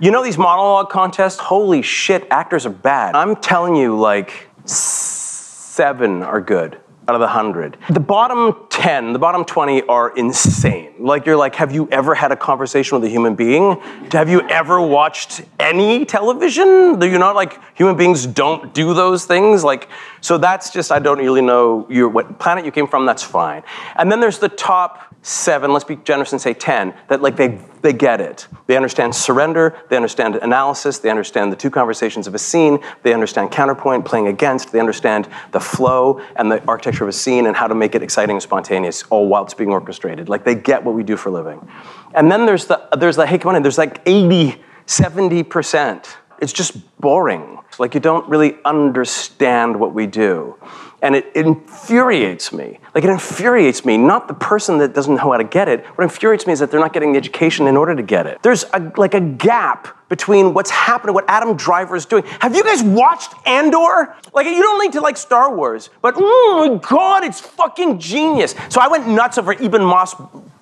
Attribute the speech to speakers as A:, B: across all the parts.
A: You know these monologue contests? Holy shit, actors are bad. I'm telling you, like, 7 are good out of the 100. The bottom 10, the bottom 20 are insane. Like, you're like, have you ever had a conversation with a human being? Have you ever watched any television? You're not like, human beings don't do those things? Like, so that's just, I don't really know what planet you came from, that's fine. And then there's the top 7, let's be generous and say 10, that like they get it. They understand surrender, they understand analysis, they understand the 2 conversations of a scene, they understand counterpoint, playing against, they understand the flow and the architecture of a scene and how to make it exciting and spontaneous, all while it's being orchestrated. Like, they get what we do for a living. And then there's the hey, come on in, there's like 80, 70%. It's just boring. Like, you don't really understand what we do. And it infuriates me. Like, it infuriates me, not the person that doesn't know how to get it. What infuriates me is that they're not getting the education in order to get it. There's a gap between what's happening, what Adam Driver is doing. Have you guys watched Andor? Like, you don't need to like Star Wars, but oh my God, it's fucking genius. So I went nuts over Eben Moss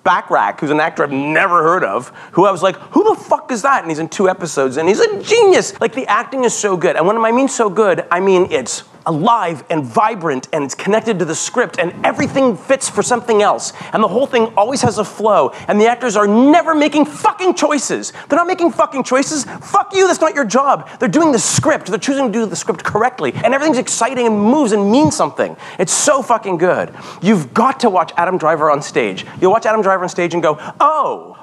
A: Backrack, who's an actor I've never heard of, who I was like, who the fuck is that? And he's in 2 episodes, and he's a genius. Like, the acting is so good. And when I mean so good, I mean it's alive and vibrant, and it's connected to the script, and everything fits for something else. And the whole thing always has a flow, and the actors are never making fucking choices. They're not making fucking choices. Fuck you, that's not your job. They're doing the script. They're choosing to do the script correctly, and everything's exciting and moves and means something. It's so fucking good. You've got to watch Adam Driver on stage. You'll watch Adam Driver on stage and go, oh,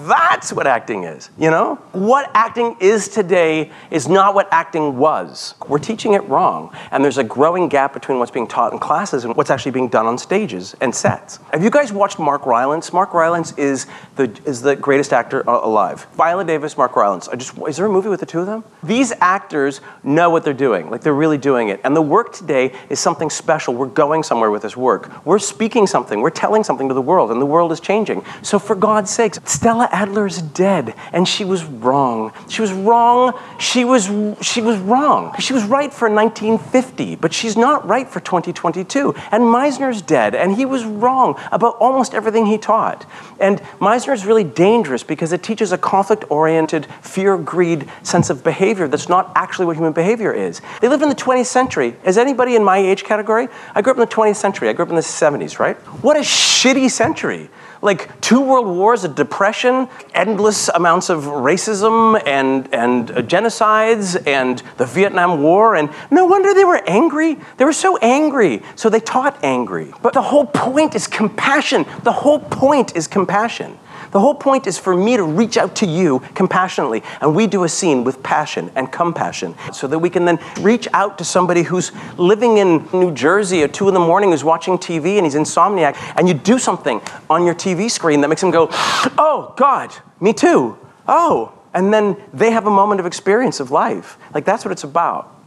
A: that's what acting is, you know? What acting is today is not what acting was. We're teaching it wrong, and there's a growing gap between what's being taught in classes and what's actually being done on stages and sets. Have you guys watched Mark Rylance? Mark Rylance is the greatest actor alive. Viola Davis, Mark Rylance. Is there a movie with the 2 of them? These actors know what they're doing. Like, they're really doing it. And the work today is something special. We're going somewhere with this work. We're speaking something. We're telling something to the world, and the world is changing. So for God's sakes, Stella Adler's dead, and she was wrong. She was wrong. She was wrong. She was right for 1950, but she's not right for 2022. And Meisner's dead, and he was wrong about almost everything he taught. And Meisner is really dangerous because it teaches a conflict-oriented, fear-greed sense of behavior that's not actually what human behavior is. They live in the 20th century. Is anybody in my age category? I grew up in the 20th century. I grew up in the 70s, right? What a shitty century. Like 2 world wars, a depression, endless amounts of racism and genocides and the Vietnam War, and no wonder they were angry. They were so angry, so they taught angry. But the whole point is compassion. The whole point is compassion. The whole point is for me to reach out to you compassionately, and we do a scene with passion and compassion so that we can then reach out to somebody who's living in New Jersey at 2 in the morning, who's watching TV and he's insomniac, and you do something on your TV screen that makes him go, oh, God, me too. Oh, and then they have a moment of experience of life. Like, that's what it's about.